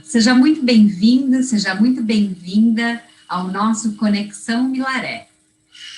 Seja muito bem-vindo, seja muito bem-vinda ao nosso Conexão Milaré.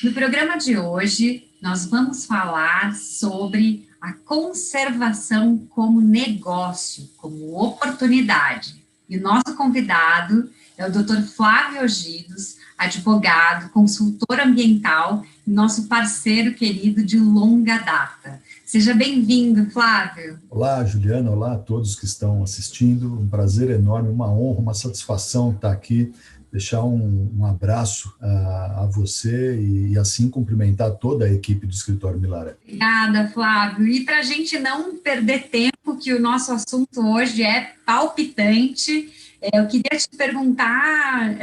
No programa de hoje, nós vamos falar sobre a conservação como negócio, como oportunidade. E o nosso convidado é o Dr. Flávio Ogidos, advogado, consultor ambiental e nosso parceiro querido de longa data. Seja bem-vindo, Flávio. Olá, Juliana, olá a todos que estão assistindo. Um prazer enorme, uma honra, uma satisfação estar aqui, deixar um abraço a você e assim cumprimentar toda a equipe do Escritório Milaré. Obrigada, Flávio. E para a gente não perder tempo, que o nosso assunto hoje é palpitante, eu queria te perguntar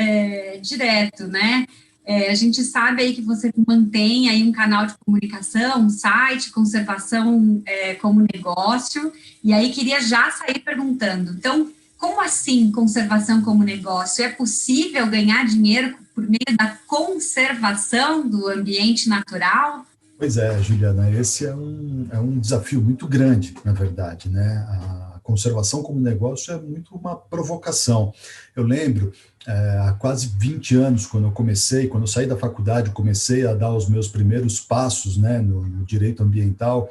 direto, né? A gente sabe aí que você mantém aí um canal de comunicação, um site, conservação como negócio, e aí queria já sair perguntando, então, como assim conservação como negócio? É possível ganhar dinheiro por meio da conservação do ambiente natural? Pois é, Juliana, esse é um desafio muito grande, na verdade, né? A conservação como negócio é muito uma provocação. Eu lembro, há quase 20 anos, quando eu saí da faculdade, comecei a dar os meus primeiros passos, né, no direito ambiental,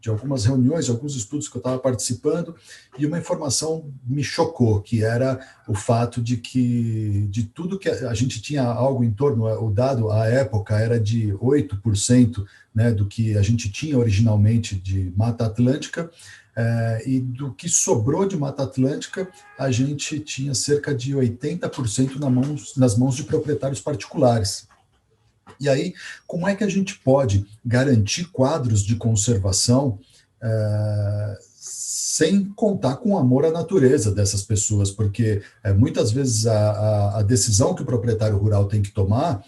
de algumas reuniões, de alguns estudos que eu estava participando, e uma informação me chocou, que era o fato de que de tudo que a gente tinha algo em torno, o dado à época era de 8%, né, do que a gente tinha originalmente de Mata Atlântica, e do que sobrou de Mata Atlântica, a gente tinha cerca de 80% nas mãos de proprietários particulares. E aí, como é que a gente pode garantir quadros de conservação sem contar com o amor à natureza dessas pessoas? Porque muitas vezes a decisão que o proprietário rural tem que tomar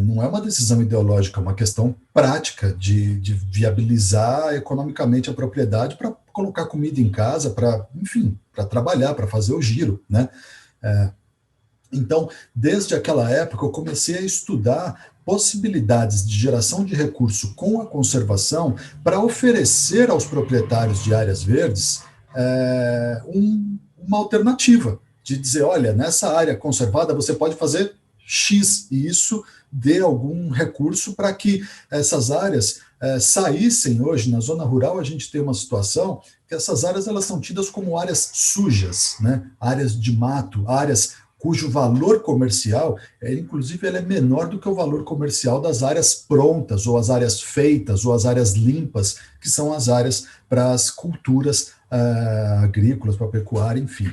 não é uma decisão ideológica, é uma questão prática de viabilizar economicamente a propriedade para colocar comida em casa, enfim, para trabalhar, para fazer o giro, né? Então, desde aquela época, eu comecei a estudar possibilidades de geração de recurso com a conservação para oferecer aos proprietários de áreas verdes uma alternativa, de dizer, olha, nessa área conservada você pode fazer X, e isso dê algum recurso para que essas áreas saíssem. Hoje, na zona rural, a gente tem uma situação que essas áreas elas são tidas como áreas sujas, né? Áreas de mato, áreas cujo valor comercial, inclusive, ele é menor do que o valor comercial das áreas prontas, ou as áreas feitas, ou as áreas limpas, que são as áreas para as culturas agrícolas, para a pecuária, enfim.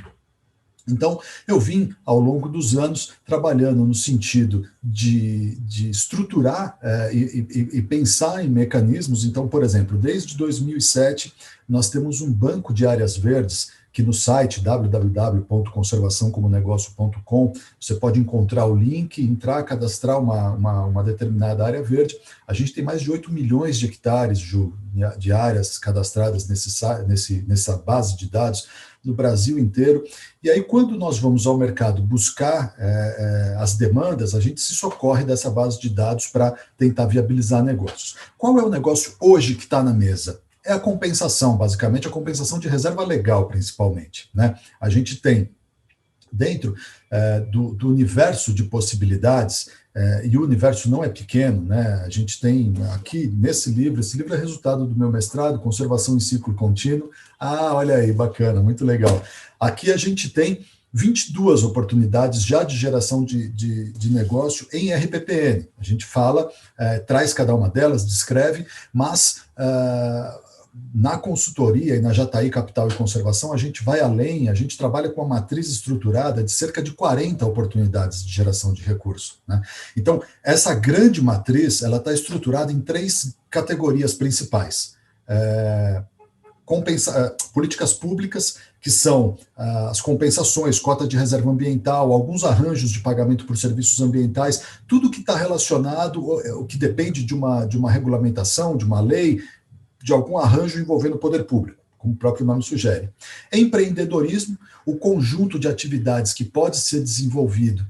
Então, eu vim, ao longo dos anos, trabalhando no sentido de estruturar e pensar em mecanismos. Então, por exemplo, desde 2007, nós temos um banco de áreas verdes, que no site www.conservaçãocomonegócio.com você pode encontrar o link, entrar, cadastrar uma determinada área verde. A gente tem mais de 8 milhões de hectares, Ju, de áreas cadastradas nessa base de dados no Brasil inteiro. E aí, quando nós vamos ao mercado buscar as demandas, a gente se socorre dessa base de dados para tentar viabilizar negócios. Qual é o negócio hoje que está na mesa? É a compensação, basicamente, a compensação de reserva legal, principalmente, né? A gente tem, dentro do universo de possibilidades, e o universo não é pequeno, né? A gente tem aqui, nesse livro, esse livro é resultado do meu mestrado, Conservação em Ciclo Contínuo. Olha aí, bacana, muito legal. Aqui a gente tem 22 oportunidades já de geração de negócio em RPPN. A gente fala, traz cada uma delas, descreve, mas na consultoria e na Jataí Capital e Conservação, a gente vai além, a gente trabalha com uma matriz estruturada de cerca de 40 oportunidades de geração de recurso, né? Então, essa grande matriz, ela está estruturada em 3 categorias principais. Políticas públicas, que são as compensações, cota de reserva ambiental, alguns arranjos de pagamento por serviços ambientais, tudo que está relacionado, o que depende de uma regulamentação, de uma lei, de algum arranjo envolvendo o poder público, como o próprio nome sugere. Empreendedorismo, o conjunto de atividades que pode ser desenvolvido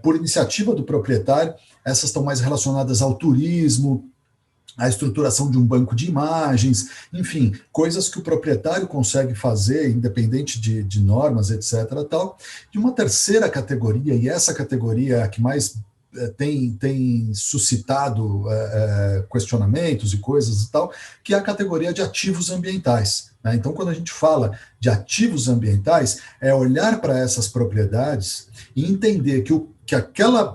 por iniciativa do proprietário, essas estão mais relacionadas ao turismo, a estruturação de um banco de imagens, enfim, coisas que o proprietário consegue fazer, independente de normas, etc. Tal. E uma terceira categoria, e essa categoria é a que mais tem suscitado questionamentos e coisas e tal, que é a categoria de ativos ambientais. Né? Então, quando a gente fala de ativos ambientais, é olhar para essas propriedades e entender que aquela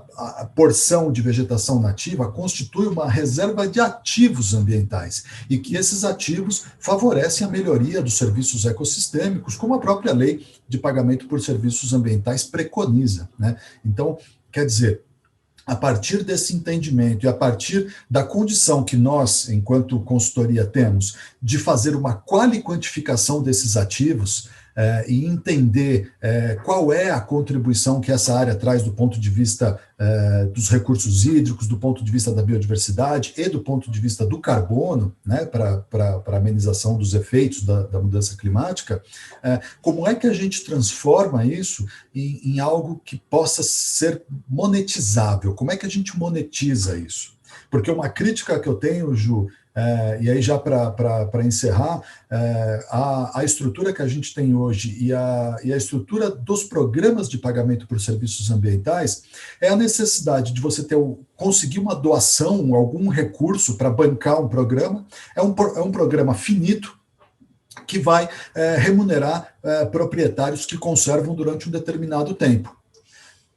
porção de vegetação nativa constitui uma reserva de ativos ambientais e que esses ativos favorecem a melhoria dos serviços ecossistêmicos, como a própria lei de pagamento por serviços ambientais preconiza. Né? Então, quer dizer, a partir desse entendimento e a partir da condição que nós, enquanto consultoria, temos de fazer uma qualiquantificação desses ativos, e entender qual é a contribuição que essa área traz do ponto de vista dos recursos hídricos, do ponto de vista da biodiversidade e do ponto de vista do carbono, né, para a amenização dos efeitos da mudança climática, como é que a gente transforma isso em algo que possa ser monetizável? Como é que a gente monetiza isso? Porque uma crítica que eu tenho, Ju, e aí já para encerrar, a estrutura que a gente tem hoje e a estrutura dos programas de pagamento por serviços ambientais é a necessidade de você conseguir uma doação, algum recurso para bancar um programa, é um programa finito, que vai remunerar proprietários que conservam durante um determinado tempo.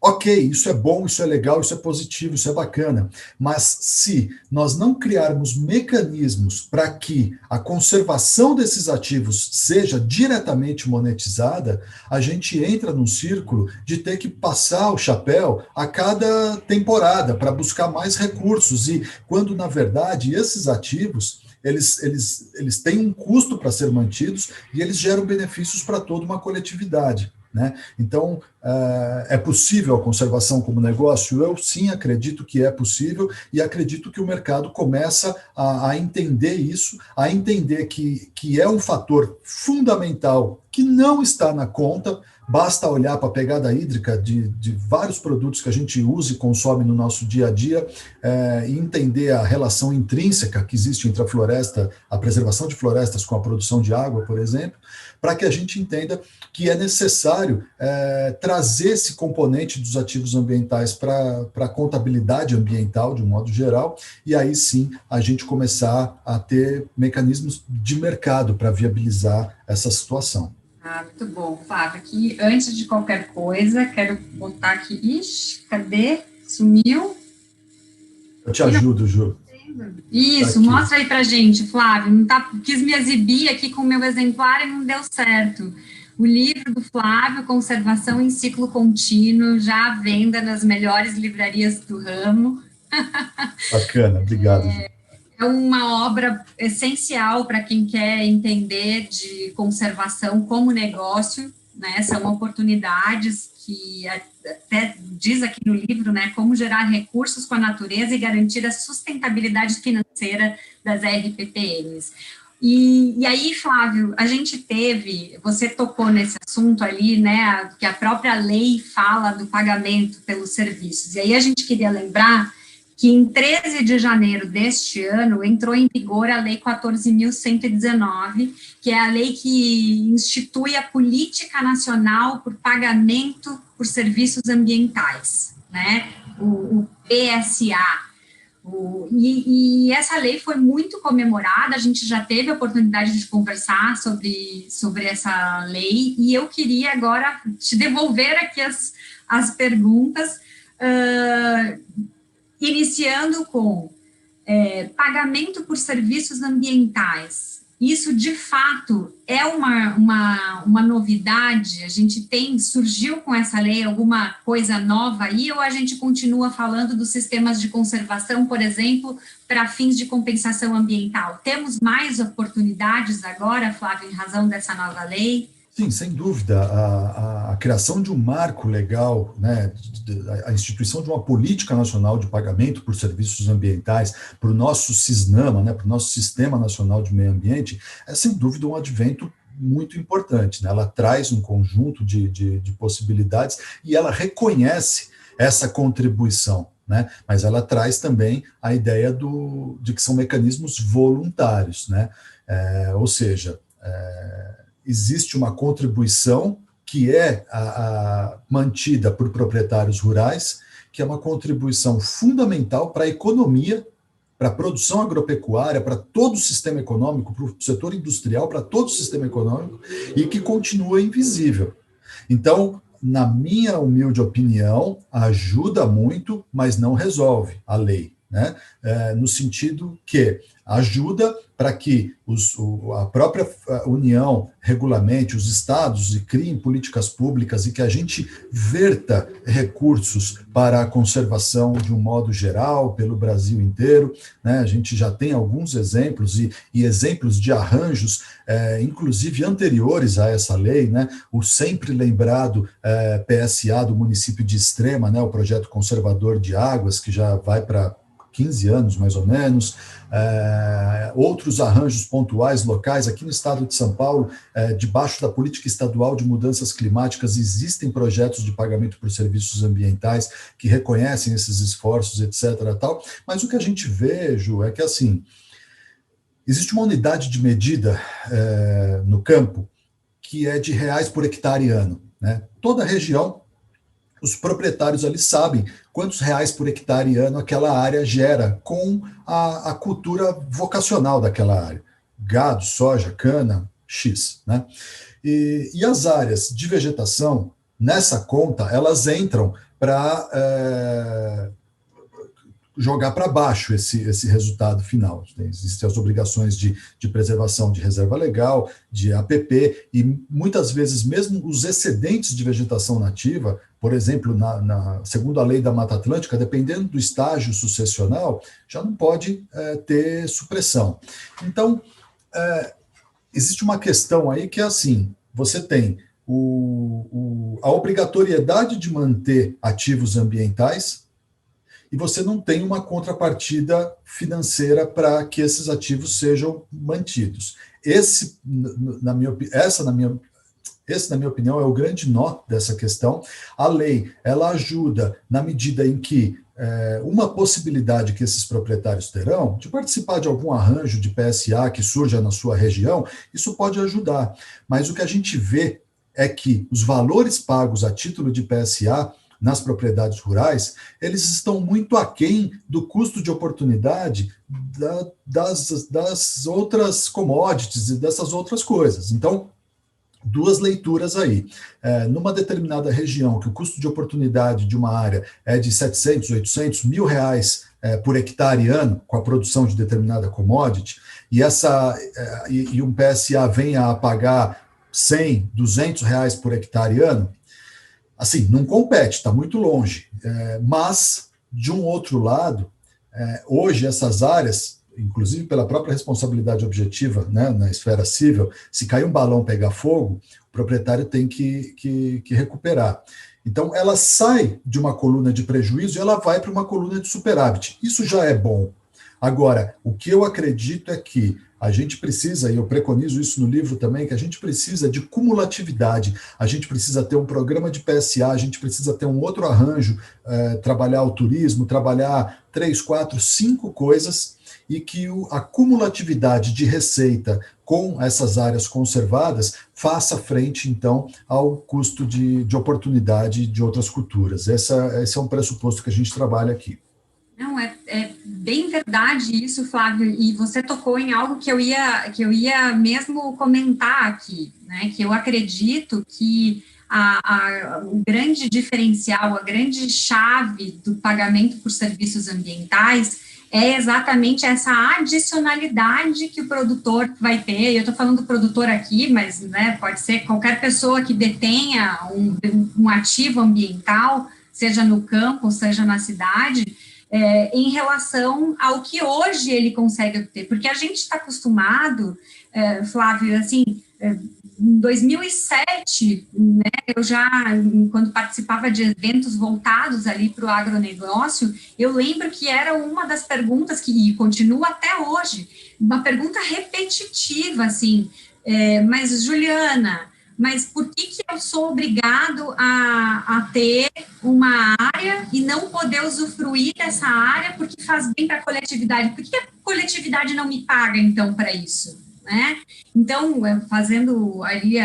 Ok, isso é bom, isso é legal, isso é positivo, isso é bacana, mas se nós não criarmos mecanismos para que a conservação desses ativos seja diretamente monetizada, a gente entra num círculo de ter que passar o chapéu a cada temporada para buscar mais recursos, e quando, na verdade, esses ativos eles têm um custo para ser mantidos e eles geram benefícios para toda uma coletividade. Né? Então, é possível a conservação como negócio? Eu sim acredito que é possível e acredito que o mercado começa a entender isso, a entender que é um fator fundamental que não está na conta. Basta olhar para a pegada hídrica de vários produtos que a gente usa e consome no nosso dia a dia, e entender a relação intrínseca que existe entre a floresta, a preservação de florestas com a produção de água, por exemplo, para que a gente entenda que é necessário trazer esse componente dos ativos ambientais para a contabilidade ambiental, de um modo geral, e aí sim a gente começar a ter mecanismos de mercado para viabilizar essa situação. Muito bom, Flávio. Aqui, antes de qualquer coisa, quero botar aqui. Ixi, cadê? Sumiu? Eu te ajudo, Ju. Isso, tá, mostra aí pra gente, Flávio. Não tá, quis me exibir aqui com o meu exemplar e não deu certo. O livro do Flávio, Conservação em Ciclo Contínuo, já à venda nas melhores livrarias do ramo. Bacana, obrigado, Ju. É uma obra essencial para quem quer entender de conservação como negócio, né? São oportunidades que até diz aqui no livro, né? Como gerar recursos com a natureza e garantir a sustentabilidade financeira das RPPNs. E aí, Flávio, a gente você tocou nesse assunto ali, né? Que a própria lei fala do pagamento pelos serviços. E aí a gente queria lembrar que em 13 de janeiro deste ano entrou em vigor a Lei 14.119, que é a lei que institui a Política Nacional por Pagamento por Serviços Ambientais, né? O PSA. E essa lei foi muito comemorada, a gente já teve a oportunidade de conversar sobre essa lei, e eu queria agora te devolver aqui as perguntas, iniciando com pagamento por serviços ambientais. Isso, de fato, é uma novidade? A gente surgiu com essa lei alguma coisa nova aí, ou a gente continua falando dos sistemas de conservação, por exemplo, para fins de compensação ambiental? Temos mais oportunidades agora, Flávio, em razão dessa nova lei? Sim, sem dúvida. A criação de um marco legal, né, a instituição de uma política nacional de pagamento por serviços ambientais para o nosso SISNAMA, né, para o nosso Sistema Nacional de Meio Ambiente, é sem dúvida um advento muito importante. Né? Ela traz um conjunto de possibilidades e ela reconhece essa contribuição. né? Mas ela traz também a ideia de que são mecanismos voluntários, né? Ou seja, existe uma contribuição que é mantida por proprietários rurais, que é uma contribuição fundamental para a economia, para a produção agropecuária, para todo o sistema econômico, para o setor industrial, para todo o sistema econômico, e que continua invisível. Então, na minha humilde opinião, ajuda muito, mas não resolve a lei, né? No sentido que ajuda para que a própria União regulamente, os estados, e criem políticas públicas e que a gente verta recursos para a conservação de um modo geral, pelo Brasil inteiro, né? A gente já tem alguns exemplos e exemplos de arranjos, inclusive anteriores a essa lei, né? O sempre lembrado PSA do município de Extrema, né? O Projeto Conservador de Águas, que já vai para 15 anos, mais ou menos, outros arranjos pontuais locais. Aqui no estado de São Paulo, debaixo da política estadual de mudanças climáticas, existem projetos de pagamento por serviços ambientais que reconhecem esses esforços, etc. Tal. Mas o que a gente vê, Ju, é que, assim, existe uma unidade de medida no campo que é de reais por hectare ano, né? Toda a região, os proprietários ali sabem quantos reais por hectare ano aquela área gera com a cultura vocacional daquela área. Gado, soja, cana, X, né? E as áreas de vegetação, nessa conta, elas entram para jogar para baixo esse resultado final. Existem as obrigações de preservação de reserva legal, de APP, e muitas vezes mesmo os excedentes de vegetação nativa, por exemplo, segundo a lei da Mata Atlântica, dependendo do estágio sucessional, já não pode ter supressão. Então, existe uma questão aí que é assim, você tem a obrigatoriedade de manter ativos ambientais, e você não tem uma contrapartida financeira para que esses ativos sejam mantidos. Esse, na minha opinião, é o grande nó dessa questão. A lei, ela ajuda na medida em que uma possibilidade que esses proprietários terão de participar de algum arranjo de PSA que surja na sua região, isso pode ajudar. Mas o que a gente vê é que os valores pagos a título de PSA nas propriedades rurais, eles estão muito aquém do custo de oportunidade das outras commodities e dessas outras coisas. Então, duas leituras aí. Numa determinada região, que o custo de oportunidade de uma área é de 700, 800, R$1.000 por hectare ano, com a produção de determinada commodity, e um PSA venha a pagar 100, R$200 por hectare ano, assim, não compete, está muito longe. Mas, de um outro lado, hoje essas áreas, inclusive pela própria responsabilidade objetiva, né, na esfera civil, se cair um balão pegar fogo, o proprietário tem que recuperar. Então, ela sai de uma coluna de prejuízo e ela vai para uma coluna de superávit. Isso já é bom. Agora, o que eu acredito é que a gente precisa, e eu preconizo isso no livro também, que a gente precisa de cumulatividade, a gente precisa ter um programa de PSA, a gente precisa ter um outro arranjo, trabalhar o turismo, trabalhar 3, 4, 5 coisas, e que a cumulatividade de receita com essas áreas conservadas faça frente, então, ao custo de oportunidade de outras culturas. Esse é um pressuposto que a gente trabalha aqui. Não, é bem verdade isso, Flávio, e você tocou em algo que eu ia mesmo comentar aqui, né, que eu acredito que o grande diferencial, a grande chave do pagamento por serviços ambientais é exatamente essa adicionalidade que o produtor vai ter. Eu estou falando do produtor aqui, mas, né, pode ser qualquer pessoa que detenha um ativo ambiental, seja no campo, seja na cidade, em relação ao que hoje ele consegue obter, porque a gente está acostumado, Flávio, assim, em 2007, né, eu já, quando participava de eventos voltados ali para o agronegócio, eu lembro que era uma das perguntas que continua até hoje, uma pergunta repetitiva, assim, mas Juliana, mas por que eu sou obrigado a ter uma área e não poder usufruir dessa área porque faz bem para a coletividade? Por que a coletividade não me paga, então, para isso? Né? Então, fazendo ali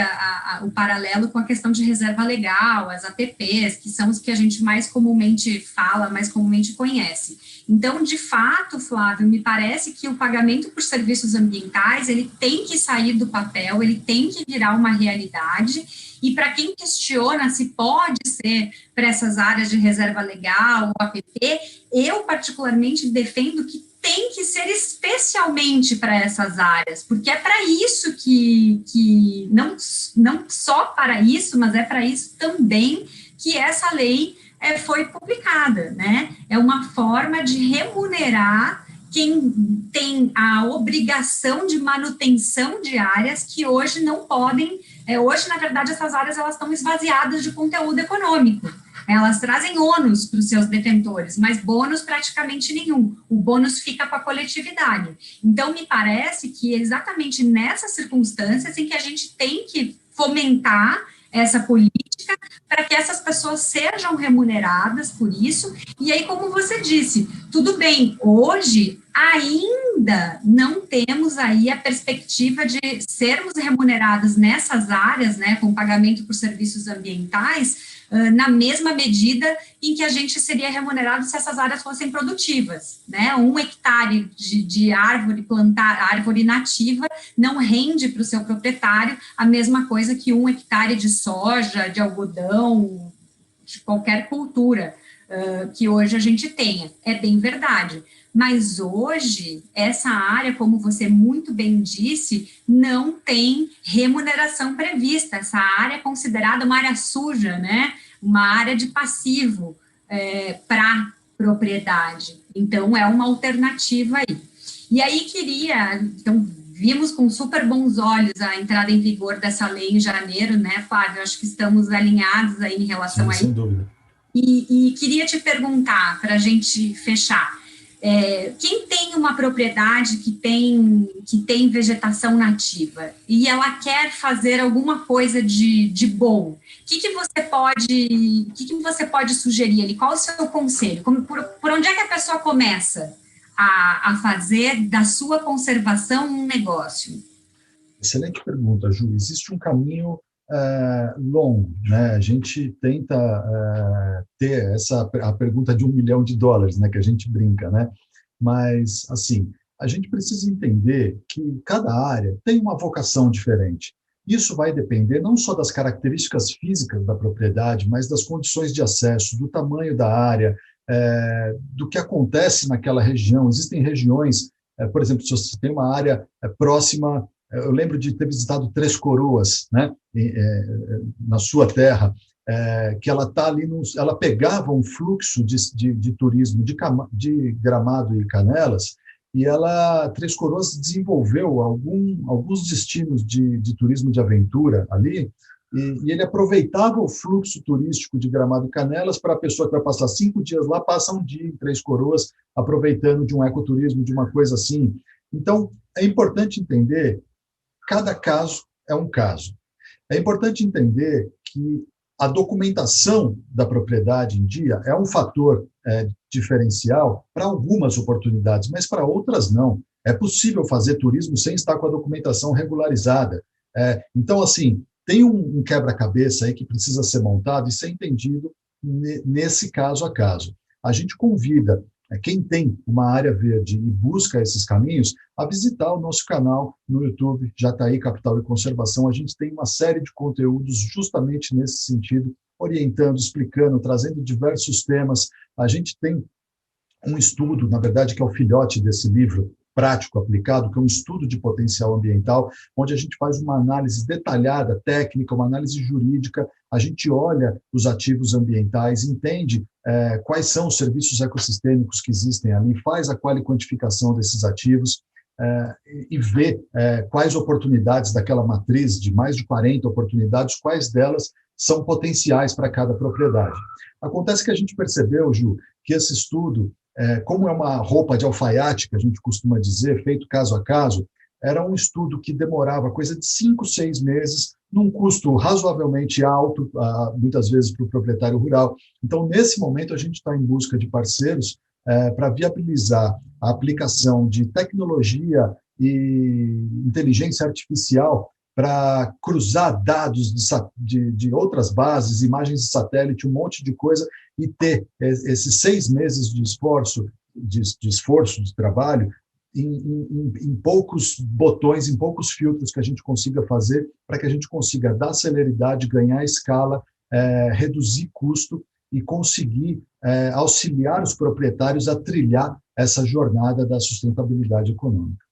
o paralelo com a questão de reserva legal, as APPs, que são os que a gente mais comumente fala, mais comumente conhece. Então, de fato, Flávio, me parece que o pagamento por serviços ambientais, ele tem que sair do papel, ele tem que virar uma realidade, e para quem questiona se pode ser para essas áreas de reserva legal ou APP, eu particularmente defendo que tem que ser especialmente para essas áreas, porque é para isso que não só para isso, mas é para isso também que essa lei foi publicada, né? É uma forma de remunerar quem tem a obrigação de manutenção de áreas que hoje não podem, hoje, na verdade, essas áreas elas estão esvaziadas de conteúdo econômico. Elas trazem ônus para os seus detentores, mas bônus praticamente nenhum. O bônus fica com a coletividade. Então, me parece que é exatamente nessas circunstâncias em que a gente tem que fomentar essa política para que essas pessoas sejam remuneradas por isso. E aí, como você disse, tudo bem, hoje ainda não temos aí a perspectiva de sermos remuneradas nessas áreas, né, com pagamento por serviços ambientais, na mesma medida em que a gente seria remunerado se essas áreas fossem produtivas, né? 1 hectare de árvore plantar, árvore nativa, não rende para o seu proprietário a mesma coisa que 1 hectare de soja, de algodão, de qualquer cultura que hoje a gente tenha. É bem verdade. Mas hoje, essa área, como você muito bem disse, não tem remuneração prevista. Essa área é considerada uma área suja, né? Uma área de passivo para propriedade. Então, é uma alternativa aí. E aí, então, vimos com super bons olhos a entrada em vigor dessa lei em janeiro, né, Flávio? Acho que estamos alinhados aí em relação a isso. Sem dúvida. E queria te perguntar, para a gente fechar, quem tem uma propriedade que tem vegetação nativa e ela quer fazer alguma coisa de bom, o que você pode sugerir ali? Qual o seu conselho? Por onde é que a pessoa começa a fazer da sua conservação um negócio? Excelente pergunta, Ju. Existe um caminho longo, né? A gente tenta ter a pergunta de $1 milhão, né? Que a gente brinca, né? Mas, assim, a gente precisa entender que cada área tem uma vocação diferente. Isso vai depender não só das características físicas da propriedade, mas das condições de acesso, do tamanho da área, do que acontece naquela região. Existem regiões, por exemplo, se você tem uma área próxima. Eu lembro de ter visitado Três Coroas, né, na sua terra, que ela tá ali, ela pegava um fluxo de turismo de Gramado e Canelas, e Três Coroas desenvolveu alguns destinos de turismo de aventura ali, e ele aproveitava o fluxo turístico de Gramado e Canelas para a pessoa que vai passar 5 dias lá, passa um dia em Três Coroas, aproveitando de um ecoturismo, de uma coisa assim. Então, é importante entender. Cada caso é um caso. É importante entender que a documentação da propriedade em dia é um fator diferencial para algumas oportunidades, mas para outras não. É possível fazer turismo sem estar com a documentação regularizada. Então, assim, tem um quebra-cabeça aí que precisa ser montado e ser entendido nesse caso a caso. A gente convida quem tem uma área verde e busca esses caminhos, a visitar o nosso canal no YouTube, Jatahy Capital e Conservação. A gente tem uma série de conteúdos justamente nesse sentido, orientando, explicando, trazendo diversos temas. A gente tem um estudo, na verdade, que é o filhote desse livro, Prático Aplicado, que é um estudo de potencial ambiental, onde a gente faz uma análise detalhada, técnica, uma análise jurídica, a gente olha os ativos ambientais, entende quais são os serviços ecossistêmicos que existem ali, faz a quantificação desses ativos e vê quais oportunidades daquela matriz de mais de 40 oportunidades, quais delas são potenciais para cada propriedade. Acontece que a gente percebeu, Ju, que esse estudo, como é uma roupa de alfaiate, que a gente costuma dizer, feito caso a caso, era um estudo que demorava coisa de 5, 6 meses num custo razoavelmente alto, muitas vezes para o proprietário rural. Então, nesse momento, a gente está em busca de parceiros para viabilizar a aplicação de tecnologia e inteligência artificial para cruzar dados de outras bases, imagens de satélite, um monte de coisa, e ter esses 6 meses de esforço, de trabalho, em poucos botões, em poucos filtros que a gente consiga fazer, para que a gente consiga dar celeridade, ganhar escala, reduzir custo e conseguir auxiliar os proprietários a trilhar essa jornada da sustentabilidade econômica.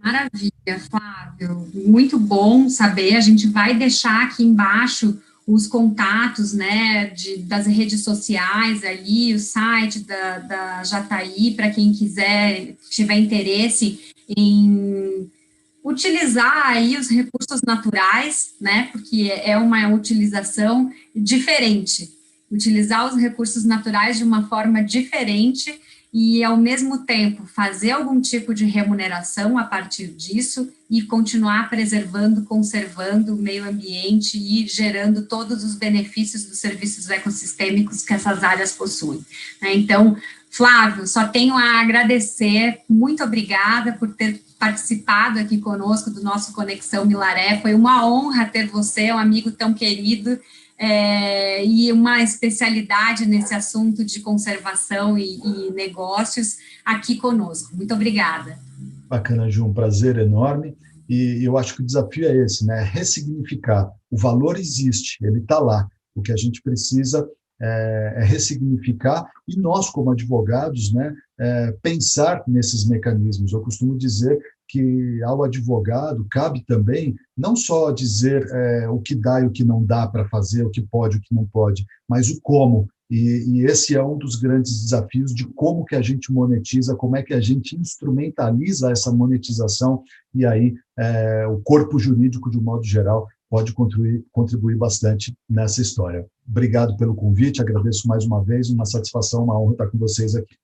Maravilha, Flávio. Muito bom saber. A gente vai deixar aqui embaixo os contatos, né, das redes sociais ali, o site da Jatahy, para quem quiser, tiver interesse em utilizar aí os recursos naturais, né, porque é uma utilização diferente, utilizar os recursos naturais de uma forma diferente e, ao mesmo tempo, fazer algum tipo de remuneração a partir disso e continuar preservando, conservando o meio ambiente e gerando todos os benefícios dos serviços ecossistêmicos que essas áreas possuem. Então, Flávio, só tenho a agradecer, muito obrigada por ter participado aqui conosco do nosso Conexão Milaré, foi uma honra ter você, um amigo tão querido, e uma especialidade nesse assunto de conservação e negócios aqui conosco. Muito obrigada. Bacana, Ju, um prazer enorme, e eu acho que o desafio é esse, né? Ressignificar. O valor existe, ele está lá. O que a gente precisa é ressignificar, e nós, como advogados, né, pensar nesses mecanismos. Eu costumo dizer que ao advogado cabe também não só dizer o que dá e o que não dá para fazer, o que pode e o que não pode, mas o como. E esse é um dos grandes desafios de como que a gente monetiza, como é que a gente instrumentaliza essa monetização, e aí o corpo jurídico, de um modo geral, pode contribuir bastante nessa história. Obrigado pelo convite, agradeço mais uma vez, uma satisfação, uma honra estar com vocês aqui.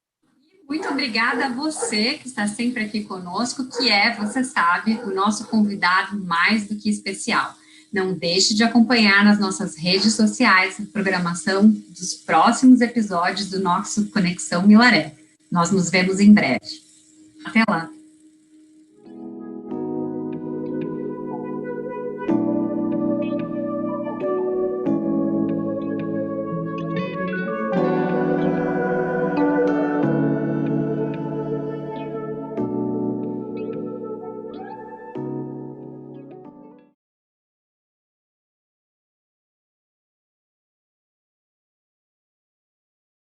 Muito obrigada a você que está sempre aqui conosco, que você sabe, o nosso convidado mais do que especial. Não deixe de acompanhar nas nossas redes sociais a programação dos próximos episódios do nosso Conexão Milaré. Nós nos vemos em breve. Até lá!